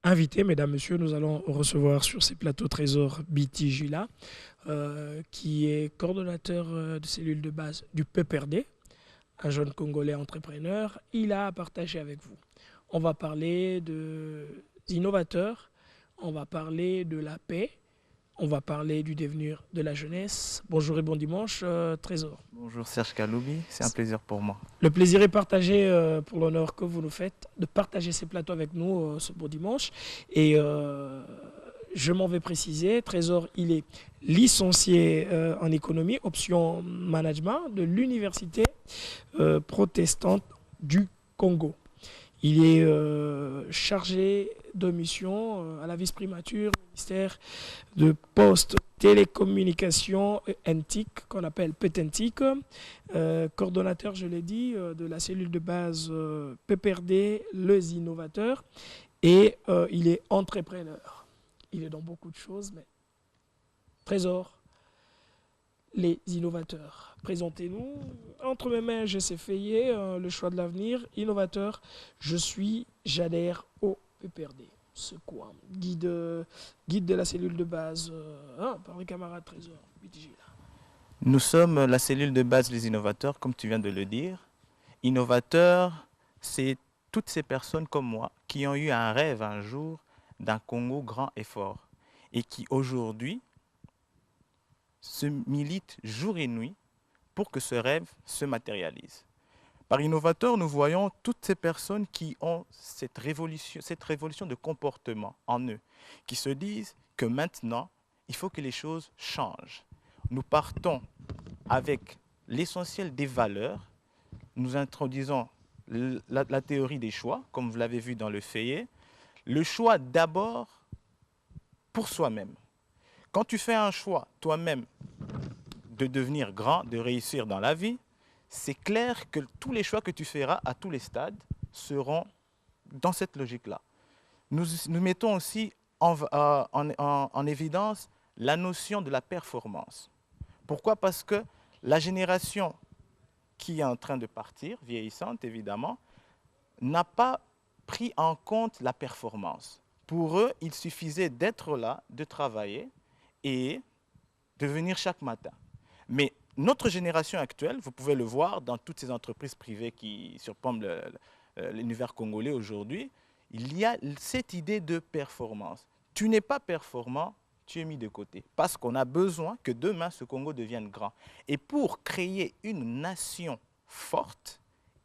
invité, mesdames, messieurs, nous allons recevoir sur ces plateaux Trésor Biti Jula, qui est coordonnateur de cellule de base du PPRD, un jeune Congolais entrepreneur. Il a à partager avec vous. On va parler des innovateurs, on va parler de la paix, on va parler du devenir de la jeunesse. Bonjour et bon dimanche, Trésor. Bonjour Serge Kaloubi, c'est un plaisir pour moi. Le plaisir est partagé pour l'honneur que vous nous faites de partager ces plateaux avec nous ce beau dimanche. Et je m'en vais préciser, Trésor, il est licencié en économie, option management de l'Université protestante du Congo. Il est chargé de mission à la vice-primature du ministère de Postes, Télécommunications et NTIC, qu'on appelle PETENTIC, coordonnateur, je l'ai dit, de la cellule de base PPRD, les innovateurs, et il est entrepreneur. Il est dans beaucoup de choses, mais Trésor, les innovateurs. Présentez-nous. Entre mes mains, j'ai Fayet, le choix de l'avenir. Innovateur, j'adhère au PPRD. C'est quoi? Guide de la cellule de base par les camarades Trésor. Nous sommes la cellule de base des innovateurs, comme tu viens de le dire. Innovateurs, c'est toutes ces personnes comme moi qui ont eu un rêve un jour d'un Congo grand et fort et qui aujourd'hui se militent jour et nuit pour que ce rêve se matérialise. Par innovateur, nous voyons toutes ces personnes qui ont cette révolution de comportement en eux, qui se disent que maintenant, il faut que les choses changent. Nous partons avec l'essentiel des valeurs, nous introduisons la théorie des choix, comme vous l'avez vu dans le Fayet, le choix d'abord pour soi-même. Quand tu fais un choix toi-même de devenir grand, de réussir dans la vie, c'est clair que tous les choix que tu feras à tous les stades seront dans cette logique-là. Nous mettons aussi en évidence la notion de la performance. Pourquoi? Parce que la génération qui est en train de partir, vieillissante évidemment, n'a pas pris en compte la performance. Pour eux, il suffisait d'être là, de travailler et de venir chaque matin. Mais notre génération actuelle, vous pouvez le voir dans toutes ces entreprises privées qui surplombent l'univers congolais aujourd'hui, il y a cette idée de performance. Tu n'es pas performant, tu es mis de côté. Parce qu'on a besoin que demain, ce Congo devienne grand. Et pour créer une nation forte,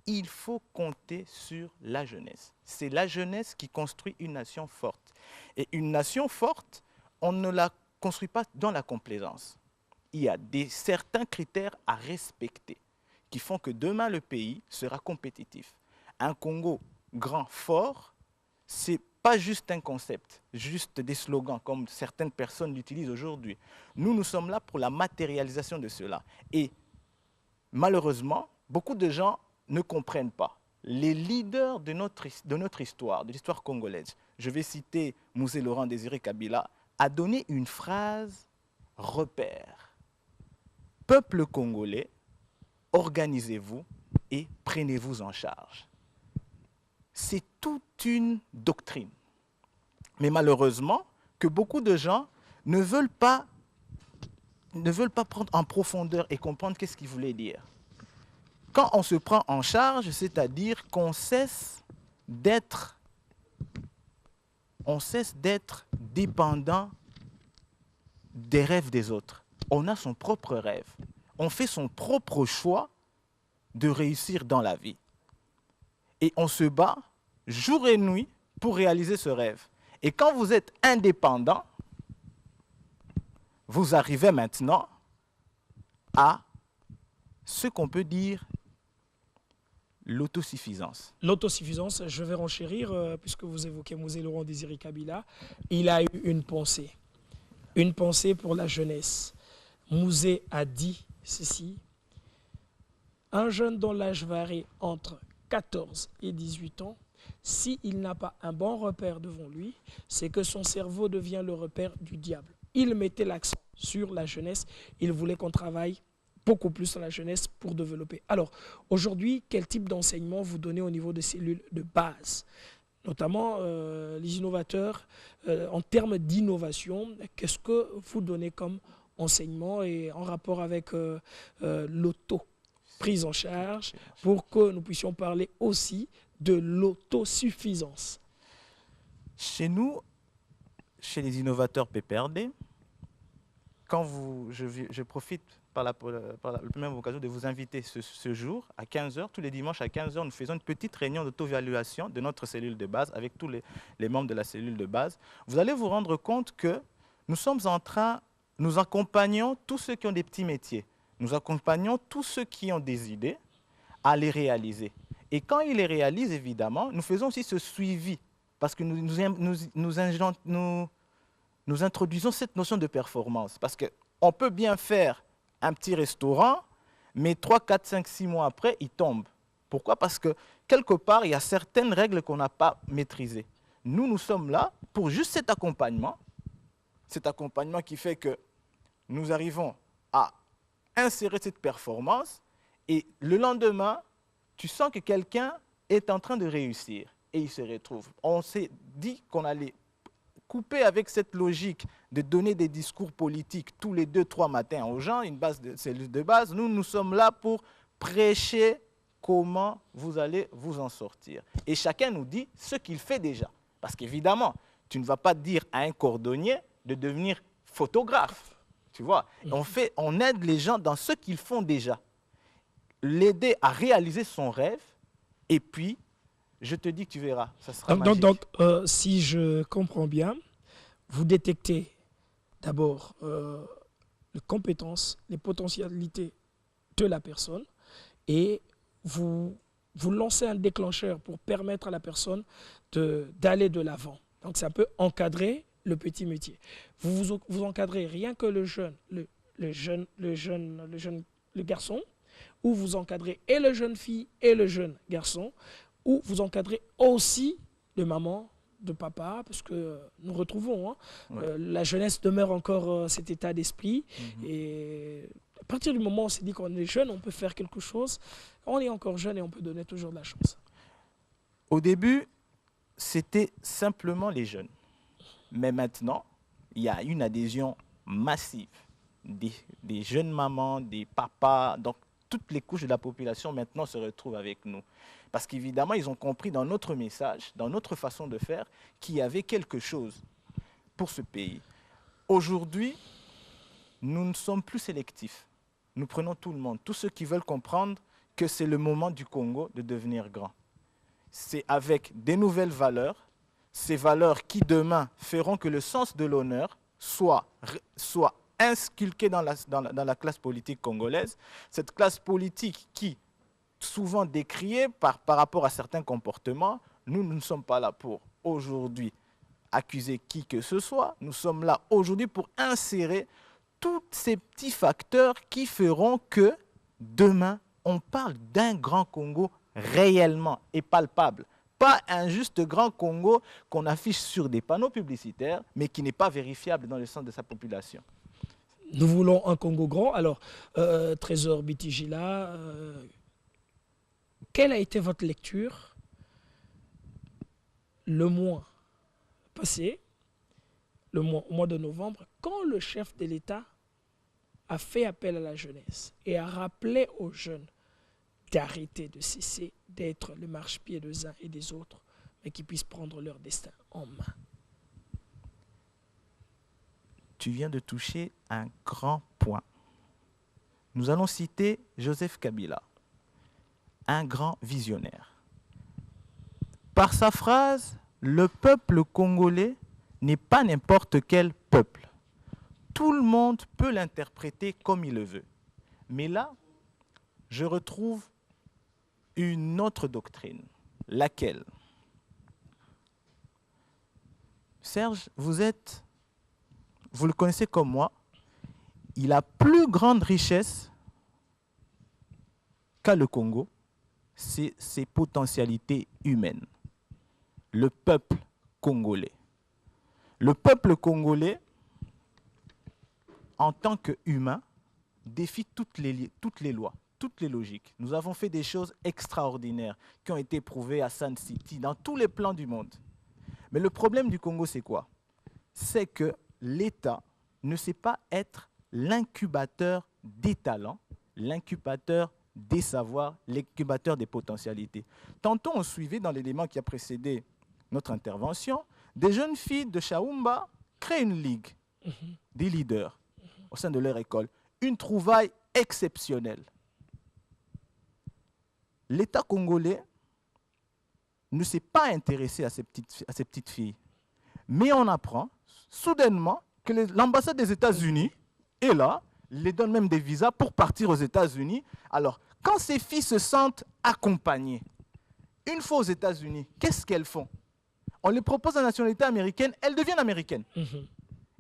il faut compter sur la jeunesse. C'est la jeunesse qui construit une nation forte. Et une nation forte, on ne la construit pas dans la complaisance. Il y a certains critères à respecter qui font que demain le pays sera compétitif. Un Congo grand, fort, ce n'est pas juste un concept, juste des slogans comme certaines personnes l'utilisent aujourd'hui. Nous sommes là pour la matérialisation de cela. Et malheureusement, beaucoup de gens ne comprennent pas. Les leaders de notre histoire, de l'histoire congolaise, je vais citer Mouzé Laurent Désiré Kabila, a donné une phrase repère. Peuple congolais, organisez-vous et prenez-vous en charge. C'est toute une doctrine. Mais malheureusement, que beaucoup de gens ne veulent pas prendre en profondeur et comprendre qu'est-ce qu'il voulait dire. Quand on se prend en charge, c'est-à-dire qu'on cesse d'être dépendant des rêves des autres. On a son propre rêve. On fait son propre choix de réussir dans la vie. Et on se bat jour et nuit pour réaliser ce rêve. Et quand vous êtes indépendant, vous arrivez maintenant à ce qu'on peut dire l'autosuffisance. L'autosuffisance, je vais renchérir, puisque vous évoquez Mouzé Laurent Désiré Kabila. Il a eu une pensée pour la jeunesse. Mouzé a dit ceci: un jeune dont l'âge varie entre 14 et 18 ans, s'il n'a pas un bon repère devant lui, c'est que son cerveau devient le repère du diable. Il mettait l'accent sur la jeunesse, il voulait qu'on travaille beaucoup plus sur la jeunesse pour développer. Alors, aujourd'hui, quel type d'enseignement vous donnez au niveau de cellules de base? notamment les innovateurs, en termes d'innovation, qu'est-ce que vous donnez comme enseignement et en rapport avec l'auto, prise en charge, pour que nous puissions parler aussi de l'autosuffisance? Chez nous, chez les innovateurs PPRD, je profite par la même occasion de vous inviter ce jour à 15 heures, tous les dimanches à 15 heures, nous faisons une petite réunion d'auto-évaluation de notre cellule de base avec tous les membres de la cellule de base. Vous allez vous rendre compte que nous accompagnons tous ceux qui ont des petits métiers, nous accompagnons tous ceux qui ont des idées à les réaliser. Et quand ils les réalisent, évidemment, nous faisons aussi ce suivi parce que nous introduisons cette notion de performance. Parce qu'on peut bien faire un petit restaurant, mais 3, 4, 5, 6 mois après, il tombe. Pourquoi? Parce que quelque part, il y a certaines règles qu'on n'a pas maîtrisées. Nous sommes là pour juste cet accompagnement qui fait que nous arrivons à insérer cette performance et le lendemain, tu sens que quelqu'un est en train de réussir et il se retrouve. On s'est dit qu'on allait couper avec cette logique de donner des discours politiques tous les 2-3 matins aux gens, une base de cellule de base. Nous sommes là pour prêcher comment vous allez vous en sortir. Et chacun nous dit ce qu'il fait déjà. Parce qu'évidemment, tu ne vas pas dire à un cordonnier de devenir photographe. Tu vois, on aide les gens dans ce qu'ils font déjà. L'aider à réaliser son rêve et puis je te dis que tu verras, ça sera magique. Donc, si je comprends bien, vous détectez d'abord les compétences, les potentialités de la personne et vous lancez un déclencheur pour permettre à la personne d'aller de l'avant. Donc, ça peut encadrer le petit métier. Vous encadrez rien que le garçon, ou vous encadrez et le jeune fille et le jeune garçon, ou vous encadrez aussi de maman, de papa, parce que nous retrouvons, la jeunesse demeure encore cet état d'esprit. Et à partir du moment où on s'est dit qu'on est jeune, on peut faire quelque chose, on est encore jeune et on peut donner toujours de la chance. Au début, c'était simplement les jeunes. Mais maintenant, il y a une adhésion massive des jeunes mamans, des papas, donc toutes les couches de la population maintenant se retrouvent avec nous. Parce qu'évidemment, ils ont compris dans notre message, dans notre façon de faire, qu'il y avait quelque chose pour ce pays. Aujourd'hui, nous ne sommes plus sélectifs. Nous prenons tout le monde, tous ceux qui veulent comprendre que c'est le moment du Congo de devenir grand. C'est avec des nouvelles valeurs, ces valeurs qui demain feront que le sens de l'honneur soit inculqué dans la classe politique congolaise, cette classe politique qui, souvent décriée par rapport à certains comportements, nous ne sommes pas là pour aujourd'hui accuser qui que ce soit, nous sommes là aujourd'hui pour insérer tous ces petits facteurs qui feront que demain, on parle d'un grand Congo réellement et palpable. Pas un juste grand Congo qu'on affiche sur des panneaux publicitaires, mais qui n'est pas vérifiable dans le sens de sa population. Nous voulons un Congo grand. Alors, Trésor Bitigila, quelle a été votre lecture le mois passé, au mois de novembre, quand le chef de l'État a fait appel à la jeunesse et a rappelé aux jeunes d'arrêter, de cesser d'être le marchepied des uns et des autres, mais qu'ils puissent prendre leur destin en main? Tu viens de toucher un grand point. Nous allons citer Joseph Kabila, un grand visionnaire. Par sa phrase, le peuple congolais n'est pas n'importe quel peuple. Tout le monde peut l'interpréter comme il le veut. Mais là, je retrouve une autre doctrine. Laquelle? Serge, vous le connaissez comme moi, il a plus grande richesse qu'a le Congo, c'est ses potentialités humaines. Le peuple congolais. Le peuple congolais, en tant qu'humain, défie toutes les lois, toutes les logiques. Nous avons fait des choses extraordinaires qui ont été prouvées à Sun City, dans tous les plans du monde. Mais le problème du Congo, c'est quoi? C'est que l'État ne sait pas être l'incubateur des talents, l'incubateur des savoirs, l'incubateur des potentialités. Tantôt, on suivait dans l'élément qui a précédé notre intervention, des jeunes filles de Chaoumba créent une ligue des leaders au sein de leur école. Une trouvaille exceptionnelle. L'État congolais ne s'est pas intéressé à ces petites filles. Mais on apprend soudainement que l'ambassade des États-Unis est là, les donne même des visas pour partir aux États-Unis. Alors, quand ces filles se sentent accompagnées, une fois aux États-Unis, qu'est-ce qu'elles font? On les propose la nationalité américaine, elles deviennent américaines.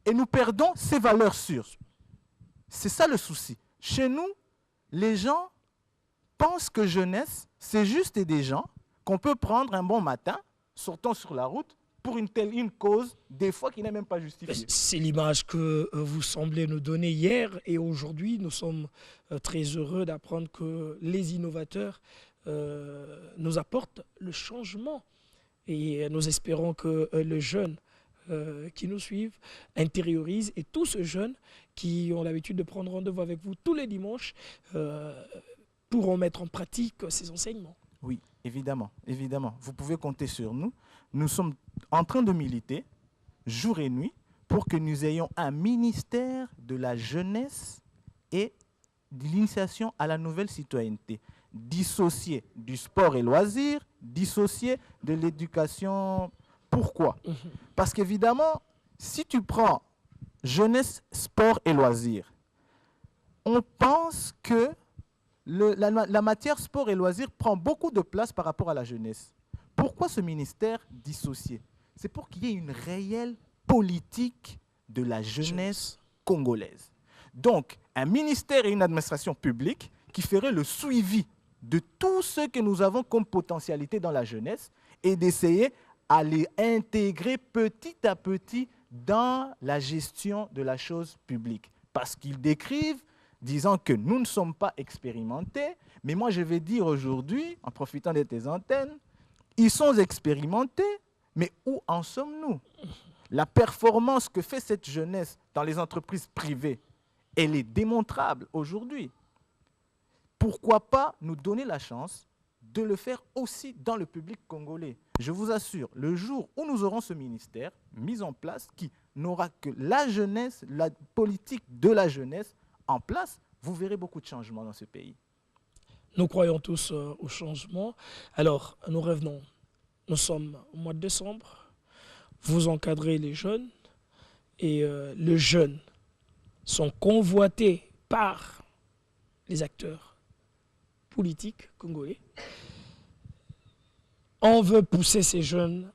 Et nous perdons ces valeurs sûres. C'est ça le souci. Chez nous, les gens pensent que jeunesse, c'est juste des gens qu'on peut prendre un bon matin, sortant sur la route, pour une cause, des fois, qui n'est même pas justifiée. C'est l'image que vous semblez nous donner hier et aujourd'hui. Nous sommes très heureux d'apprendre que les innovateurs nous apportent le changement. Et nous espérons que les jeunes qui nous suivent intériorisent et tous ceux jeunes qui ont l'habitude de prendre rendez-vous avec vous tous les dimanches pourront mettre en pratique ces enseignements. Oui, évidemment, évidemment. Vous pouvez compter sur nous. Nous sommes en train de militer jour et nuit pour que nous ayons un ministère de la jeunesse et de l'initiation à la nouvelle citoyenneté, dissocié du sport et loisirs, dissocié de l'éducation. Pourquoi? Parce qu'évidemment, si tu prends jeunesse, sport et loisirs, on pense que la matière sport et loisirs prend beaucoup de place par rapport à la jeunesse. Pourquoi ce ministère dissocié? C'est pour qu'il y ait une réelle politique de la jeunesse congolaise. Donc, un ministère et une administration publique qui ferait le suivi de tout ce que nous avons comme potentialité dans la jeunesse et d'essayer à les intégrer petit à petit dans la gestion de la chose publique. Parce qu'ils décrivent, disant que nous ne sommes pas expérimentés, mais moi je vais dire aujourd'hui, en profitant de tes antennes, ils sont expérimentés, mais où en sommes-nous? La performance que fait cette jeunesse dans les entreprises privées, elle est démontrable aujourd'hui. Pourquoi pas nous donner la chance de le faire aussi dans le public congolais? Je vous assure, le jour où nous aurons ce ministère mis en place, qui n'aura que la jeunesse, la politique de la jeunesse en place, vous verrez beaucoup de changements dans ce pays. Nous croyons tous au changement. Alors, nous revenons. Nous sommes au mois de décembre. Vous encadrez les jeunes et les jeunes sont convoités par les acteurs politiques congolais. On veut pousser ces jeunes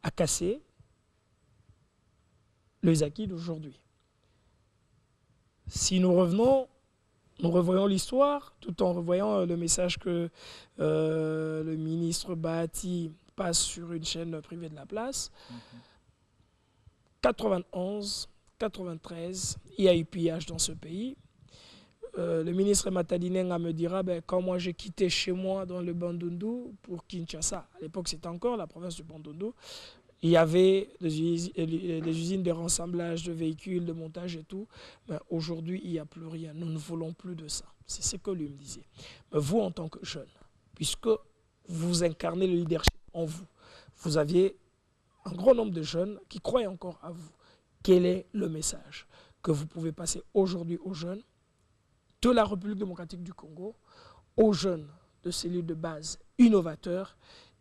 à casser les acquis d'aujourd'hui. Si nous revenons, nous revoyons l'histoire, tout en revoyant le message que le ministre Bahati passe sur une chaîne privée de la place. 91, 93, il y a eu pillage dans ce pays. Le ministre Matadinenga me dira, quand moi j'ai quitté chez moi dans le Bandundu pour Kinshasa, à l'époque c'était encore la province du Bandundu, il y avait des usines de rassemblage de véhicules, de montage et tout. Mais aujourd'hui, il n'y a plus rien. Nous ne voulons plus de ça. C'est ce que lui me disait. Mais vous, en tant que jeune, puisque vous incarnez le leadership en vous, vous aviez un grand nombre de jeunes qui croient encore à vous. Quel est le message que vous pouvez passer aujourd'hui aux jeunes de la République démocratique du Congo, aux jeunes de cellules de base innovateurs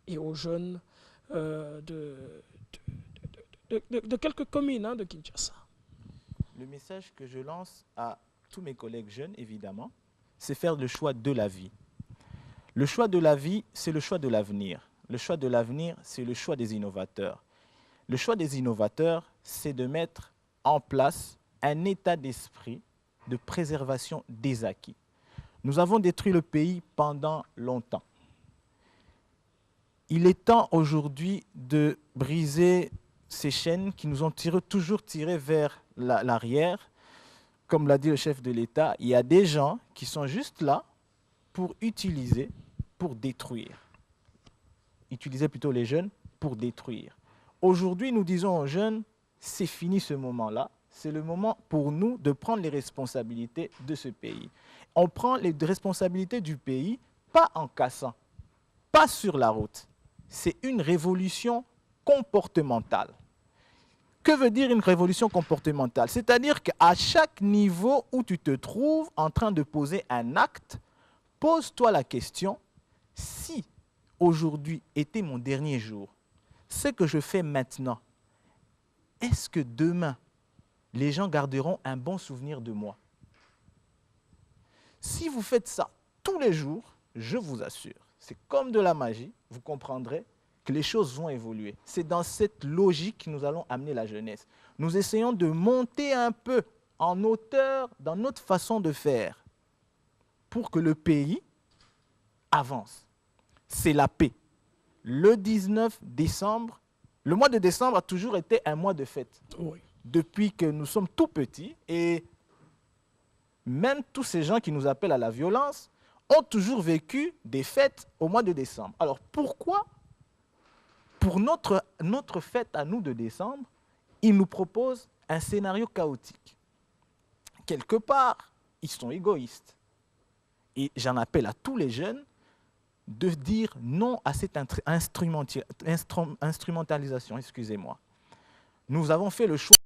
et aux jeunes de quelques communes de Kinshasa? Le message que je lance à tous mes collègues jeunes, évidemment, c'est faire le choix de la vie. Le choix de la vie, c'est le choix de l'avenir. Le choix de l'avenir, c'est le choix des innovateurs. Le choix des innovateurs, c'est de mettre en place un état d'esprit de préservation des acquis. Nous avons détruit le pays pendant longtemps. Il est temps aujourd'hui de briser ces chaînes qui nous ont toujours tirés vers l'arrière. Comme l'a dit le chef de l'État, il y a des gens qui sont juste là pour utiliser, pour détruire. Utiliser plutôt les jeunes pour détruire. Aujourd'hui, nous disons aux jeunes, c'est fini ce moment-là. C'est le moment pour nous de prendre les responsabilités de ce pays. On prend les responsabilités du pays, pas en cassant, pas sur la route. C'est une révolution comportementale. Que veut dire une révolution comportementale? C'est-à-dire qu'à chaque niveau où tu te trouves en train de poser un acte, pose-toi la question, si aujourd'hui était mon dernier jour, ce que je fais maintenant, est-ce que demain, les gens garderont un bon souvenir de moi? Si vous faites ça tous les jours, je vous assure, c'est comme de la magie, vous comprendrez que les choses vont évoluer. C'est dans cette logique que nous allons amener la jeunesse. Nous essayons de monter un peu en hauteur dans notre façon de faire pour que le pays avance. C'est la paix. Le 19 décembre, le mois de décembre a toujours été un mois de fête. Oui. Depuis que nous sommes tout petits, et même tous ces gens qui nous appellent à la violence ont toujours vécu des fêtes au mois de décembre. Alors pourquoi, pour notre fête à nous de décembre, ils nous proposent un scénario chaotique? Quelque part, ils sont égoïstes. Et j'en appelle à tous les jeunes de dire non à cette instrumentalisation. Excusez-moi. Nous avons fait le choix